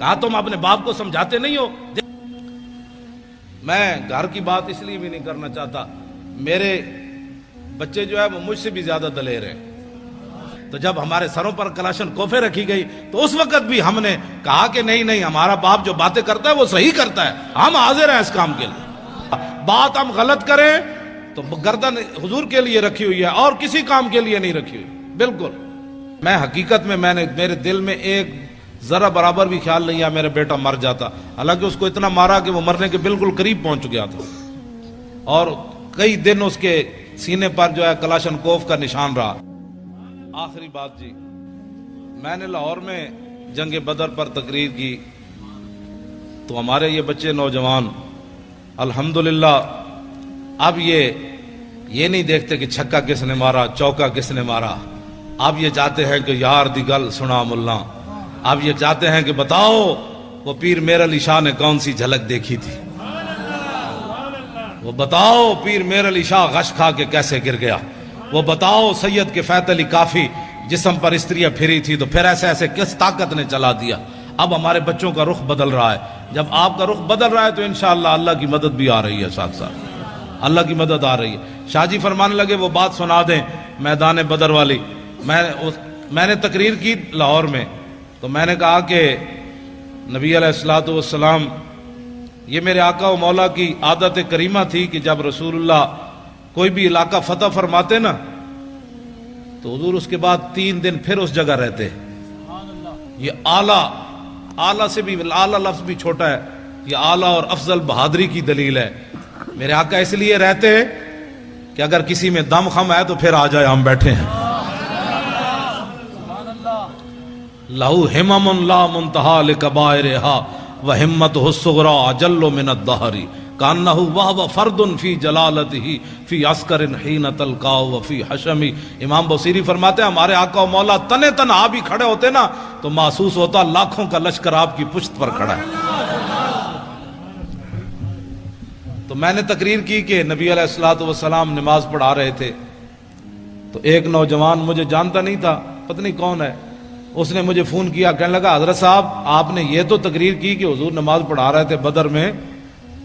کہا تم اپنے باپ کو سمجھاتے نہیں ہو؟ میں گھر کی بات اس لیے بھی نہیں کرنا چاہتا، میرے بچے جو ہے وہ مجھ سے بھی زیادہ دلیر ہیں، تو جب ہمارے سروں پر کلاشن کوفے رکھی گئی تو اس وقت بھی ہم نے کہا کہ نہیں ہمارا باپ جو باتیں کرتا ہے وہ صحیح کرتا ہے، ہم حاضر ہیں اس کام کے لیے۔ بات ہم غلط کریں تو گردن حضور کے لیے رکھی ہوئی ہے اور کسی کام کے لیے نہیں رکھی ہوئی، بالکل۔ میں حقیقت میں میرے دل میں ایک ذرا برابر بھی خیال نہیں ہے میرا بیٹا مر جاتا، حالانکہ اس کو اتنا مارا کہ وہ مرنے کے بالکل قریب پہنچ گیا تھا، اور کئی دن اس کے سینے پر جو ہے کلاشن کوف کا نشان رہا۔ آخری بات جی، میں نے لاہور میں جنگ بدر پر تقریر کی تو ہمارے یہ بچے نوجوان الحمدللہ اب یہ نہیں دیکھتے کہ چھکا کس نے مارا، چوکا کس نے مارا، اب یہ چاہتے ہیں کہ یار دی گل سنا ملا، اب یہ چاہتے ہیں کہ بتاؤ وہ پیر میر علی شاہ نے کون سی جھلک دیکھی تھی، وہ بتاؤ پیر میر علی شاہ غش کھا کے کیسے گر گیا، وہ بتاؤ سید کے فیت علی کافی جسم پر استریاں پھری تھی تو پھر ایسے کس طاقت نے چلا دیا۔ اب ہمارے بچوں کا رخ بدل رہا ہے، جب آپ کا رخ بدل رہا ہے تو انشاءاللہ اللہ کی مدد بھی آ رہی ہے، ساتھ ساتھ اللہ کی مدد آ رہی ہے۔ شاہ جی فرمانے لگے وہ بات سنا دیں میدان بدر والی۔ میں نے تقریر کی لاہور میں، تو میں نے کہا کہ نبی علیہ الصلوۃ والسلام، یہ میرے آقا و مولا کی عادت کریمہ تھی کہ جب رسول اللہ کوئی بھی علاقہ فتح فرماتے نا تو حضور اس کے بعد 3 دن پھر اس جگہ رہتے۔ یہ اعلیٰ سے بھی اعلیٰ لفظ بھی چھوٹا ہے، یہ اعلیٰ اور افضل بہادری کی دلیل ہے۔ میرے آقا اس لیے رہتے کہ اگر کسی میں دم خم ہے تو پھر آ جائے، ہم بیٹھے ہیں۔ لہو ہمم لا منتہا لکبائرہا وہمتہ الصغریٰ اجل من الدہر کانہ وہو فرد فی جلالتہ فی عسکر حین تلقاہ وفی حشم۔ امام بصیری فرماتے ہیں ہمارے آقا و مولا تنے تنہا بھی کھڑے ہوتے نا تو محسوس ہوتا لاکھوں کا لشکر آپ کی پشت پر کھڑا ہے۔ تو میں نے تقریر کی کہ نبی علیہ الصلوۃ والسلام نماز پڑھا رہے تھے، تو ایک نوجوان مجھے جانتا نہیں تھا، پتہ نہیں کون ہے، اس نے مجھے فون کیا، کہنے لگا حضرت صاحب آپ نے یہ تو تقریر کی کہ حضور نماز پڑھا رہے تھے بدر میں،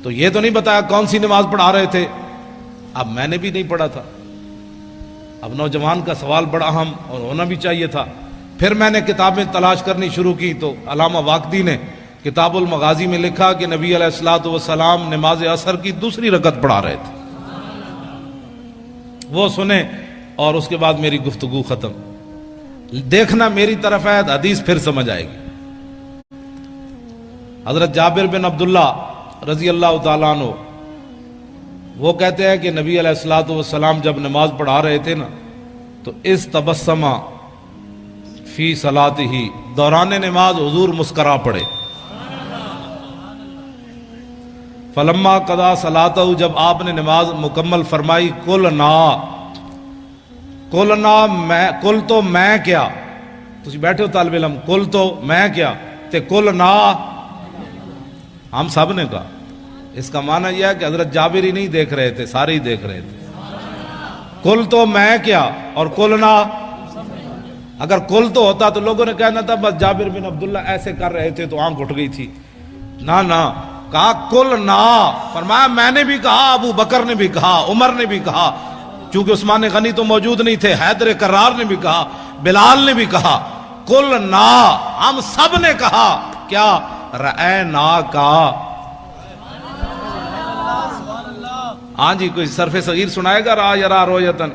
تو یہ تو نہیں بتایا کون سی نماز پڑھا رہے تھے۔ اب میں نے بھی نہیں پڑھا تھا، اب نوجوان کا سوال بڑا اہم اور ہونا بھی چاہیے تھا۔ پھر میں نے کتابیں تلاش کرنی شروع کی تو علامہ واقدی نے کتاب المغازی میں لکھا کہ نبی علیہ الصلوۃ والسلام نماز عصر کی 2 رکعت پڑھا رہے تھے۔ وہ سنے اور اس کے بعد میری گفتگو ختم۔ دیکھنا میری طرف ہے، حدیث پھر سمجھ آئے گی۔ حضرت جابر بن عبداللہ رضی اللہ تعالیٰ عنہ وہ کہتے ہیں کہ نبی علیہ الصلوۃ والسلام جب نماز پڑھا رہے تھے نا تو اس تبسمہ فی صلاتہ، دوران نماز حضور مسکرا پڑے۔ فلما قضا صلاتہ، جب آپ نے نماز مکمل فرمائی، کل تو میں کیا، تسی بیٹھے ہو طالب علم، کل تو میں کیا تے کل نا ہم سب نے کہا۔ اس کا معنی یہ ہے کہ حضرت جابر ہی نہیں دیکھ رہے تھے، سارے ہی دیکھ رہے تھے۔ کل تو میں کیا اور کل نا، اگر کل تو ہوتا تو لوگوں نے کہنا تھا بس جابر بن عبداللہ ایسے کر رہے تھے تو آنکھ اٹھ گئی تھی، نہ کہا کل نا، فرمایا میں نے بھی کہا، ابو بکر نے بھی کہا، عمر نے بھی کہا، چونکہ عثمان غنی تو موجود نہیں تھے، حیدر کرار نے بھی کہا، بلال نے بھی کہا، کل نا، ہم سب نے کہا کیا، رأینا کا۔ ہاں جی، کوئی صرف صغیر سنائے گا، را یرا رویتن؟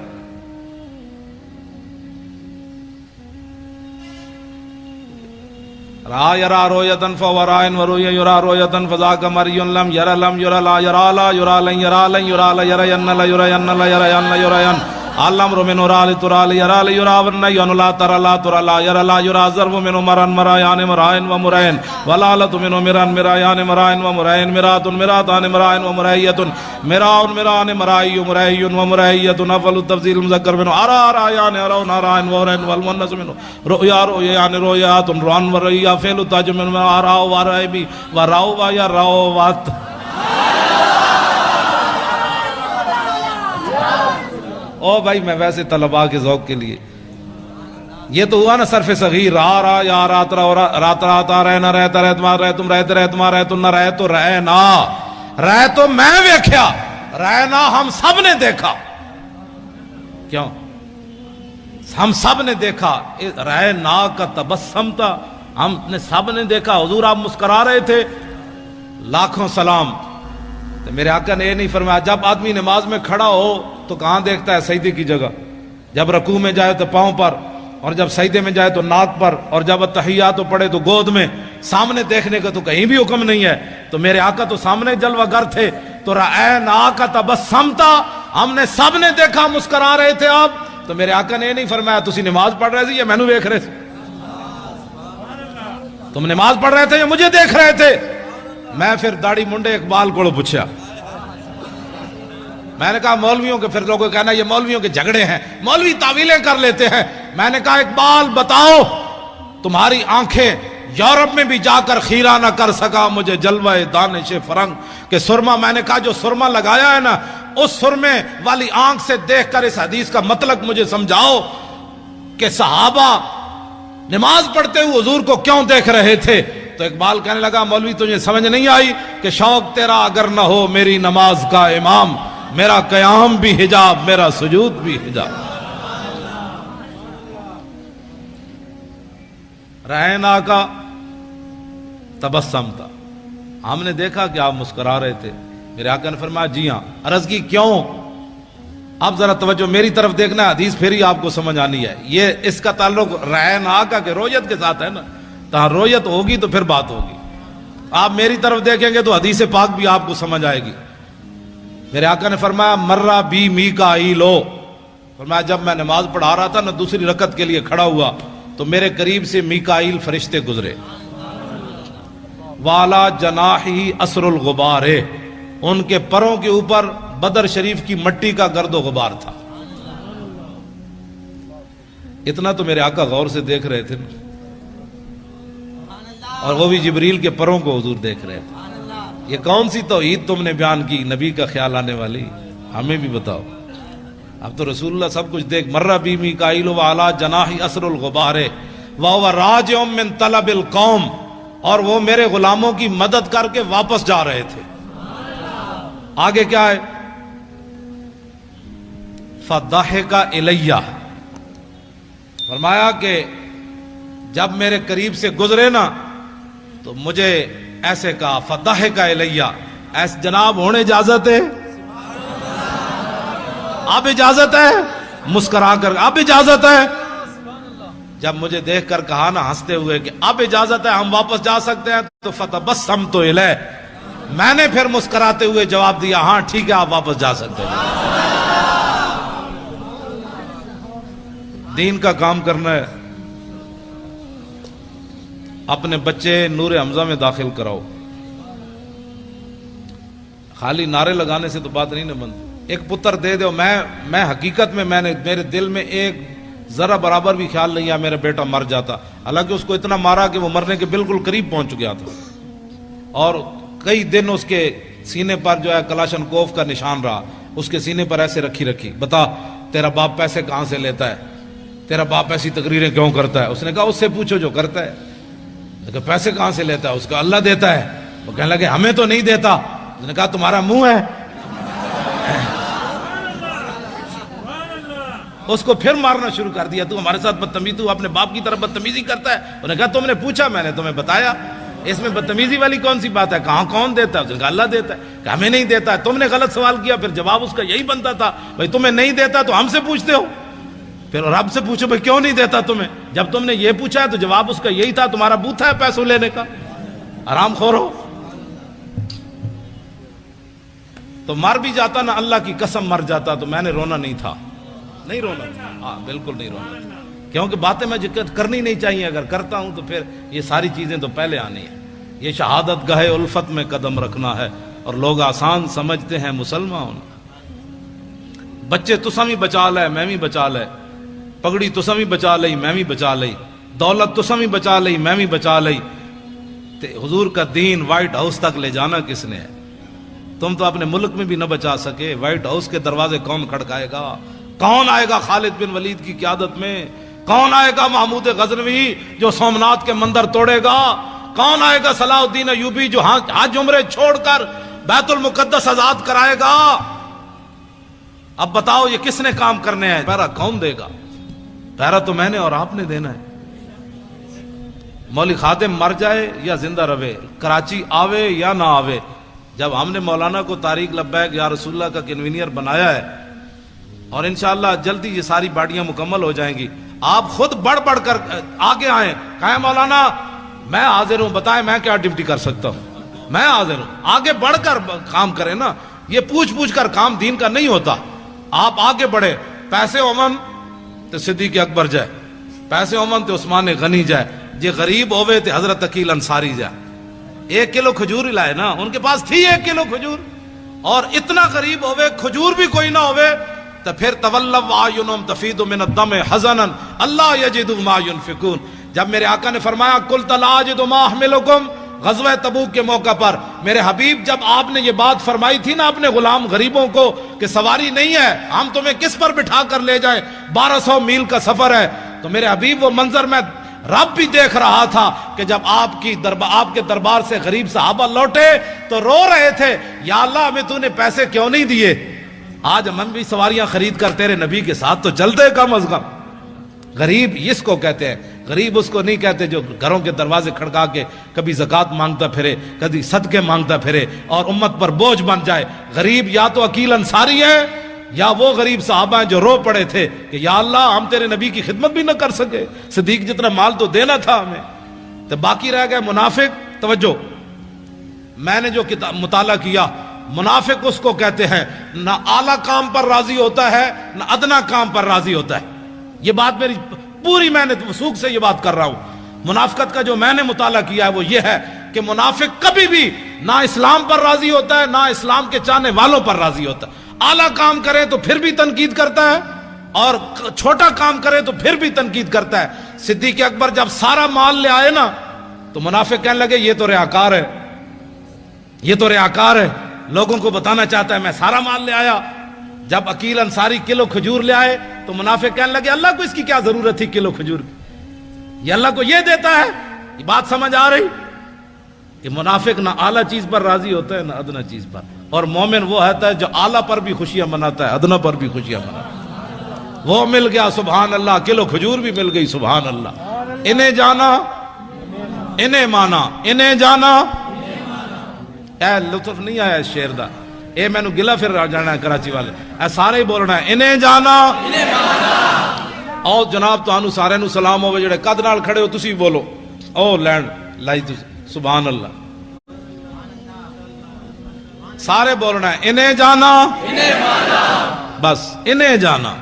را یرا رویتن فورائن وروی یرا رویتن فذاک مریون لم یرا لم یرا لا یرا لا یرا لن یرا لن یرا لا یرین لا یرین لا یرین لا یرین الامر من را لترا یرا لا یرا ورنین لا ترا لا ترا لا یرا لا یرا ضرب من مران مرایان مرائن و مرائن ولالت من مران مرایان مرائن و مرائن مرات مراتان مرائن و مرائیت مراؤن مران مرائی مرائی و مرائیت افل التفضیل مذکر من ارا رایان ارون ارائن ورن والمنس من رؤیا رؤیان رؤیات روان وریا فعل تاج من اراو ورائبی وراو و یا راو وات۔ او بھائی میں ویسے طلباء کے ذوق کے لیے یہ تو ہوا نا صرف صغیر، را یا رات رہا رہ نہ رہتا رہ تمہارا رہ تم رہتے رہ تمہارا رہ تم نہ رہ تو رہ نا، رہ تو میں ویکھیا، رہ نا ہم سب نے دیکھا، کیوں ہم سب نے دیکھا، رہ نا کا تبسم تھا، ہم نے سب نے دیکھا حضور آپ مسکرا رہے تھے، لاکھوں سلام۔ تو میرے آقا نے یہ نہیں فرمایا جب آدمی نماز میں کھڑا ہو تو کہاں دیکھتا ہے؟ سجدے کی جگہ، جب رکوع میں جائے تو پاؤں پر، اور جب سجدے میں جائے تو ناک پر، اور جب اتحیات پڑھے تو گود میں، سامنے دیکھنے کا تو کہیں بھی حکم نہیں ہے۔ تو میرے آقا تو سامنے جلوہ گر تھے، تو رأینا کا تبسم تھا، ہم نے سب نے دیکھا مسکرا رہے تھے آپ۔ تو میرے آقا نے یہ نہیں فرمایا تسی نماز پڑھ رہے تھے یا مینوں دیکھ رہے تھے، تم نماز پڑھ رہے تھے یا مجھے دیکھ رہے تھے؟ میں پھر داڑھی منڈے اقبال کو پوچھا، میں نے کہا مولویوں کے، پھر لوگوں کہنا یہ مولویوں کے جھگڑے ہیں، مولوی تعویلیں کر لیتے ہیں۔ میں نے کہا اقبال بتاؤ، تمہاری آنکھیں یورپ میں بھی جا کر خیرہ نہ کر سکا مجھے جلوہ دانش فرنگ کہ سرما، میں نے کہا جو سرما لگایا ہے نا، اس سرمے والی آنکھ سے دیکھ کر اس حدیث کا مطلب مجھے سمجھاؤ کہ صحابہ نماز پڑھتے ہوئے حضور کو کیوں دیکھ رہے تھے؟ تو اقبال کہنے لگا مولوی تجھے سمجھ نہیں آئی کہ شوق تیرا اگر نہ ہو میری نماز کا امام، میرا قیام بھی حجاب میرا سجود بھی حجاب۔ رہنا کا تبسم تھا، ہم نے دیکھا کہ آپ مسکرا رہے تھے۔ میرے آقا نے فرمایا جی ہاں۔ عرض کی کیوں؟ آپ ذرا توجہ میری طرف دیکھنا، حدیث پھر ہی آپ کو سمجھ آنی ہے۔ یہ اس کا تعلق رہنا کا کہ رویت کے ساتھ ہے نا، تو رویت ہوگی تو پھر بات ہوگی۔ آپ میری طرف دیکھیں گے تو حدیث پاک بھی آپ کو سمجھ آئے گی۔ میرے آقا نے فرمایا مرہ بی میکائیلو، فرمایا جب میں نماز پڑھا رہا تھا نا، دوسری رکعت کے لیے کھڑا ہوا تو میرے قریب سے میکائیل فرشتے گزرے، والا جناحی اسر الغبار، ان کے پروں کے اوپر بدر شریف کی مٹی کا گرد و غبار تھا۔ اتنا تو میرے آقا غور سے دیکھ رہے تھے نا، اور وہ بھی جبریل کے پروں کو حضور دیکھ رہے تھے۔ یہ کون سی توحید تم نے بیان کی نبی کا خیال آنے والی؟ ہمیں بھی بتاؤ۔ اب تو رسول اللہ سب کچھ دیکھ، مرہ بی میکائیل وعلی جناحی اسر الغبار وہو راجع من طلب القوم، اور وہ میرے غلاموں کی مدد کر کے واپس جا رہے تھے۔ آگے کیا ہے؟ فضحک الی، فرمایا کہ جب میرے قریب سے گزرے نا تو مجھے ایسے کہا فضحک الی، ایسے جناب ہونے اجازت ہے؟ اب اجازت ہے؟ مسکرا کر اب اجازت ہے؟ جب مجھے دیکھ کر کہا نا ہنستے ہوئے کہ اب اجازت ہے ہم واپس جا سکتے ہیں، تو فتبسمت الیہ، میں نے پھر مسکراتے ہوئے جواب دیا ہاں ٹھیک ہے آپ واپس جا سکتے ہیں۔ دین کا کام کرنا ہے، اپنے بچے نور حمزہ میں داخل کراؤ، خالی نعرے لگانے سے تو بات نہیں نہ بنتی۔ ایک پتر دے دو، میں حقیقت میں میرے دل میں ایک ذرا برابر بھی خیال نہیں ہے میرا بیٹا مر جاتا، حالانکہ اس کو اتنا مارا کہ وہ مرنے کے بالکل قریب پہنچ گیا تھا، اور کئی دن اس کے سینے پر جو ہے کلاشن کوف کا نشان رہا، اس کے سینے پر ایسے رکھی بتا تیرا باپ پیسے کہاں سے لیتا ہے، تیرا باپ ایسی تقریریں کیوں کرتا ہے؟ اس نے کہا اس سے پوچھو جو کرتا ہے۔ کہ پیسے کہاں سے لیتا ہے؟ اس کا اللہ دیتا ہے۔ وہ کہنے لگے ہمیں تو نہیں دیتا۔ اس نے کہا تمہارا منہ ہے۔ اس کو پھر مارنا شروع کر دیا، تو ہمارے ساتھ بدتمیزی، تو اپنے باپ کی طرف بدتمیزی کرتا ہے۔ انہوں نے کہا تم نے پوچھا، میں نے تمہیں بتایا، اس میں بدتمیزی والی کون سی بات ہے؟ کہاں کون دیتا ہے؟ اس نے کہا اللہ دیتا ہے۔ کہ ہمیں نہیں دیتا ہے۔ تم نے غلط سوال کیا، پھر جواب اس کا یہی بنتا تھا بھائی تمہیں نہیں دیتا تو ہم سے پوچھتے ہو، پھر رب سے پوچھو بھائی کیوں نہیں دیتا تمہیں؟ جب تم نے یہ پوچھا ہے تو جواب اس کا یہی تھا تمہارا بوتھا ہے پیسوں لینے کا، آرام خور ہو۔ تو مر بھی جاتا نا، اللہ کی قسم مر جاتا تو میں نے رونا نہیں تھا، نہیں رونا تھا، ہاں بالکل نہیں رونا تھا، کیونکہ باتیں میں کرنی نہیں چاہیے، اگر کرتا ہوں تو پھر یہ ساری چیزیں تو پہلے آنی ہیں۔ یہ شہادت گاہ الفت میں قدم رکھنا ہے، اور لوگ آسان سمجھتے ہیں مسلمان ہونا۔ بچے تساں بھی بچا لے میں بھی بچا لے، پگڑی تساں بھی بچا لئی میں بھی بچا لئی، دولت تساں بھی بچا لئی میں بھی بچا لئی، حضور کا دین وائٹ ہاؤس تک لے جانا کس نے ہے؟ تم تو اپنے ملک میں بھی نہ بچا سکے، وائٹ ہاؤس کے دروازے کون کھڑکائے گا؟ کون آئے گا خالد بن ولید کی قیادت میں؟ کون آئے گا محمود غزنوی جو سومناتھ کے مندر توڑے گا؟ کون آئے گا صلاح الدین ایوبی جو حج عمرے چھوڑ کر بیت المقدس آزاد کرائے گا؟ اب بتاؤ یہ کس نے کام کرنے ہیں؟ پہرا کون دے گا؟ پہرا تو میں نے اور آپ نے دینا ہے۔ مولوی خادم مر جائے یا زندہ رہے، کراچی آوے یا نہ آوے، جب ہم نے مولانا کو طارق لبیک یا رسول اللہ کا کنوینئر بنایا ہے، اور انشاءاللہ جلدی یہ ساری باڑیاں مکمل ہو جائیں گی، آپ خود بڑھ بڑھ کر آگے آئیں، کہیں مولانا میں حاضر ہوں، بتائیں میں کیا ڈیوٹی کر سکتا ہوں، میں حاضر ہوں، آگے بڑھ کر کام کریں نا، یہ پوچھ کر کام دین کا نہیں ہوتا۔ آپ آگے بڑھے، پیسے امن تو صدیق اکبر جائے، پیسے امن تو عثمان غنی جائے، جے غریب ہوئے تو حضرت عقیل انصاری جائے۔ 1 کلو کھجور ہی لائے نا، ان کے پاس تھی 1 کلو کھجور، اور اتنا غریب ہوئے کھجور بھی کوئی نہ ہوئے تو پھر تولوا اعینہم تفیض من الدم حزنا اللہ یجدوا ما ينفقون۔ جب میرے آقا نے فرمایا قلت لا اجد ما احملکم، غزوہ تبوک کے موقع پر میرے حبیب جب آپ نے یہ بات فرمائی تھی نا اپنے غلام غریبوں کو کہ سواری نہیں ہے، ہم تمہیں کس پر بٹھا کر لے جائیں، 1200 میل کا سفر ہے، تو میرے حبیب وہ منظر میں رب بھی دیکھ رہا تھا کہ جب آپ کے دربار سے غریب صحابہ لوٹے تو رو رہے تھے، یا اللہ ہمیں تو نے پیسے کیوں نہیں دیے، آج ہم بھی سواریاں خرید کر تیرے نبی کے ساتھ تو چلتے کم از کم۔ غریب اس کو کہتے ہیں، غریب اس کو نہیں کہتے جو گھروں کے دروازے کھڑکا کے کبھی زکوٰۃ مانگتا پھرے، کبھی صدقے مانگتا پھرے اور امت پر بوجھ بن جائے۔ غریب یا تو عقیل انصاری ہے یا وہ غریب صحابہ ہیں جو رو پڑے تھے کہ یا اللہ ہم تیرے نبی کی خدمت بھی نہ کر سکے، صدیق جتنا مال تو دینا تھا ہمیں، تو باقی رہ گئے منافق۔ توجہ، میں نے جو مطالعہ کیا، منافق اس کو کہتے ہیں نہ اعلیٰ کام پر راضی ہوتا ہے نہ ادنا کام پر راضی ہوتا ہے۔ یہ بات میری پوری، میں نے وثوق سے یہ بات کر رہا ہوں۔ منافقت کا جو میں نے مطالعہ کیا ہے وہ یہ ہے کہ منافق کبھی بھی نہ اسلام پر راضی ہوتا ہے نہ اسلام کے چاہنے والوں پر راضی ہوتا ہے۔ اعلیٰ کام کرے تو پھر بھی تنقید کرتا ہے اور چھوٹا کام کرے تو پھر بھی تنقید کرتا ہے۔ صدیق اکبر جب سارا مال لے آئے نا تو منافق کہنے لگے یہ تو ریاکار ہے، یہ تو ریاکار ہے، لوگوں کو بتانا چاہتا ہے میں سارا مال لے آیا۔ جب عقیل انصاری کلو کھجور لے آئے تو منافق کہنے لگے اللہ کو اس کی کیا ضرورت تھی کلو کھجور کی، یہ اللہ کو یہ دیتا ہے۔ یہ بات سمجھ آ رہی کہ منافق نہ اعلیٰ چیز پر راضی ہوتا ہے نہ ادنا چیز پر، اور مومن وہ ہوتا ہے جو اعلیٰ پر بھی خوشیاں مناتا ہے ادنا پر بھی خوشیاں مناتا ہے۔ وہ مل گیا سبحان اللہ، کلو کھجور بھی مل گئی سبحان اللہ۔ انہیں جانا انہیں مانا، انہیں جانا۔ اے لطف نہیں آیا اس شعر دا، اے میں نو گلا پھر جانا ہے کراچی والے، اے سارے ہی بولنا ہے انہیں جانا انہیں مانا۔ او جناب تانوں سارے نو سلام ہوئے جڑے قد نال کھڑے ہو، تسی بولو او لینڈ لائی سبحان اللہ، سارے بولنا ہے انہیں جانا انہیں مانا، بس انہیں جانا۔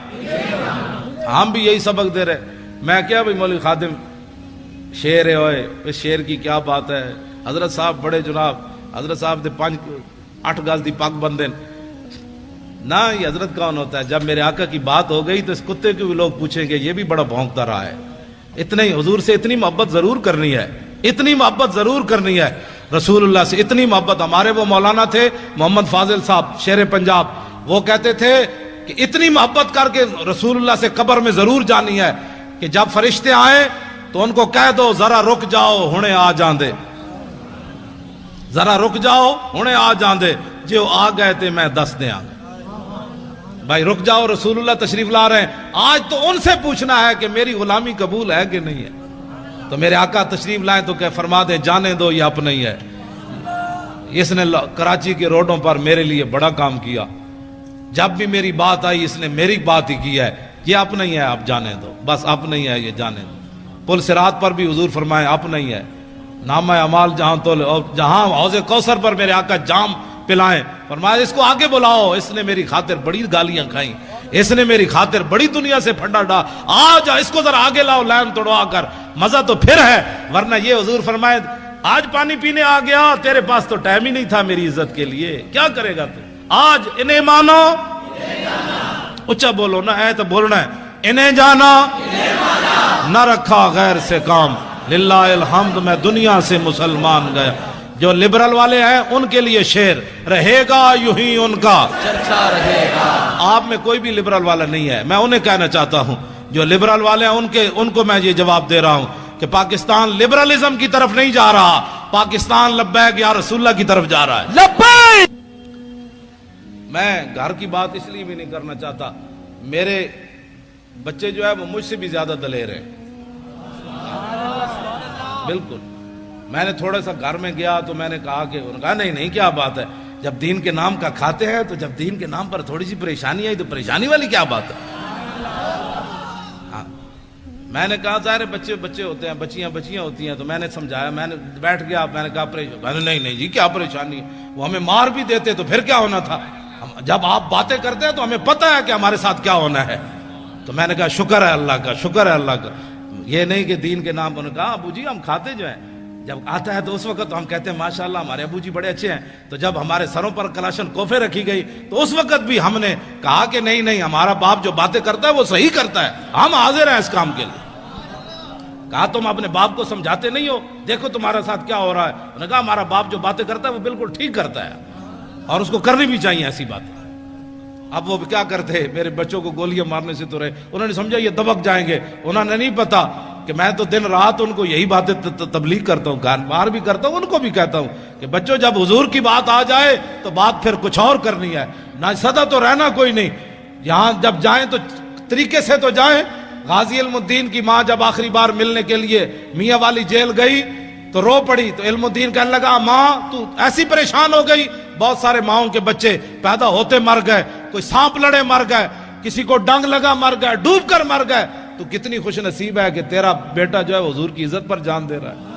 ہم بھی یہی سبق دے رہے۔ میں کیا بھئی مولوی خادم شیر ہے ہوئے، اس شیر کی کیا بات ہے، حضرت صاحب بڑے جناب، حضرت صاحب دے 8 گز دی پاک بندے نہ، یہ حضرت کون ہوتا ہے؟ جب میرے آقا کی بات ہو گئی تو اس کتے کو بھی لوگ پوچھیں گے یہ بھی بڑا بھونکتا رہا ہے۔ اتنے حضور سے اتنی محبت ضرور کرنی ہے، اتنی محبت ضرور کرنی ہے، رسول اللہ سے اتنی محبت۔ ہمارے وہ مولانا تھے محمد فاضل صاحب شیر پنجاب، وہ کہتے تھے کہ اتنی محبت کر کے رسول اللہ سے قبر میں ضرور جانی ہے کہ جب فرشتے آئیں تو ان کو کہہ دو ذرا رک جاؤ ہنے آ جان دے، ذرا رک جاؤ ہنے آ جان دے، جو آ گئے تھے میں دس دے آ گئے۔ بھائی رک جاؤ، رسول اللہ تشریف لا رہے ہیں، آج تو ان سے پوچھنا ہے کہ میری غلامی قبول ہے کہ نہیں ہے۔ تو میرے آقا تشریف لائیں تو کہ فرما دیں جانے دو یہ اپنا ہی ہے، اس نے کراچی کے روڈوں پر میرے لیے بڑا کام کیا، جب بھی میری بات آئی اس نے میری بات ہی کی ہے، یہ اپنا ہی ہے آپ جانے دو، بس اپنا ہی ہے یہ جانے دو۔ پل صراط پر بھی حضور فرمائے اپنا ہی ہے، نامہ اعمال جہاں تو جہاں حوض کوثر پر میرے آقا جام پلائیں، فرمایا اس کو آگے بلاؤ، اس نے میری خاطر بڑی گالیاں کھائیں، اس نے میری خاطر بڑی دنیا سے پھنڈا ڈا، آج اس کو ذرا آگے لاؤ لائن توڑوا کر، مزہ تو پھر ہے۔ ورنہ یہ حضور فرمائے آج پانی پینے آ گیا، تیرے پاس تو ٹائم ہی نہیں تھا میری عزت کے لیے، کیا کرے گا تو؟ آج انہیں مانو اچھا بولو نا، اے تو بولنا ہے انہیں جانا نہ رکھا غیر سے کام، للہ الحمد میں دنیا سے مسلمان گیا۔ جو لبرل والے ہیں ان کے لیے شعر رہے گا یوں ہی ان کا چرچا رہے گا۔ آپ میں کوئی بھی لبرل والا نہیں ہے، میں انہیں کہنا چاہتا ہوں جو لبرل والے ہیں ان کو میں یہ جواب دے رہا ہوں کہ پاکستان لبرلزم کی طرف نہیں جا رہا، پاکستان لبیک یا رسول اللہ کی طرف جا رہا ہے۔ لبیک۔ میں گھر کی بات اس لیے بھی نہیں کرنا چاہتا، میرے بچے جو ہے وہ مجھ سے بھی زیادہ دلیر ہیں، بالکل۔ میں نے تھوڑا سا گھر میں گیا تو میں نے کہا کہ انہوں نے کہا نہیں کیا بات ہے، جب دین کے نام کا کھاتے ہیں تو جب دین کے نام پر تھوڑی سی پریشانی آئی تو پریشانی والی کیا بات ہے؟ میں نے کہا ظاہر بچے ہوتے ہیں، بچیاں ہوتی ہیں، تو میں نے سمجھایا، میں نے بیٹھ گیا، میں نے کہا نہیں جی کیا پریشانی ہے، وہ ہمیں مار بھی دیتے تو پھر کیا ہونا تھا، جب آپ باتیں کرتے ہیں تو ہمیں پتہ ہے کہ ہمارے ساتھ کیا ہونا ہے۔ تو میں نے کہا شکر ہے اللہ کا، شکر ہے اللہ کا، یہ نہیں کہ دین کے نام پر۔ کہا ابو جی ہم کھاتے جو ہیں، جب آتا ہے تو اس وقت تو ہم کہتے ہیں ماشاءاللہ ہمارے ابو جی بڑے اچھے ہیں، تو جب ہمارے سروں پر کلاشن کوفے رکھی گئی تو اس وقت بھی ہم نے کہا کہ نہیں ہمارا باپ جو باتیں کرتا ہے وہ صحیح کرتا ہے، ہم حاضر ہیں اس کام کے لیے۔ کہا تم اپنے باپ کو سمجھاتے نہیں ہو، دیکھو تمہارے ساتھ کیا ہو رہا ہے۔ انہوں نے کہا ہمارا باپ جو باتیں کرتا ہے وہ بالکل ٹھیک کرتا ہے اور اس کو کرنی بھی چاہیے ایسی بات۔ اب وہ کیا کرتے، میرے بچوں کو گولیاں مارنے سے تو رہے، انہوں نے سمجھا یہ دبک جائیں گے، انہوں نے نہیں پتا کہ میں تو دن رات ان کو یہی باتیں تبلیغ کرتا ہوں، گان بار بھی کرتا ہوں، ان کو بھی کہتا ہوں کہ بچوں جب حضور کی بات آ جائے تو بات پھر کچھ اور کرنی ہے، نہ سدا تو رہنا کوئی نہیں، یہاں جب جائیں تو طریقے سے تو جائیں۔ غازی علم الدین کی ماں جب آخری بار ملنے کے لیے میاں والی جیل گئی تو رو پڑی، تو علم الدین کہنے لگا ماں تو ایسی پریشان ہو گئی، بہت سارے ماؤں کے بچے پیدا ہوتے مر گئے، کوئی سانپ لڑے مر گئے، کسی کو ڈنگ لگا مر گئے، ڈوب کر مر گئے، تو کتنی خوش نصیب ہے کہ تیرا بیٹا جو ہے حضور کی عزت پر جان دے رہا ہے۔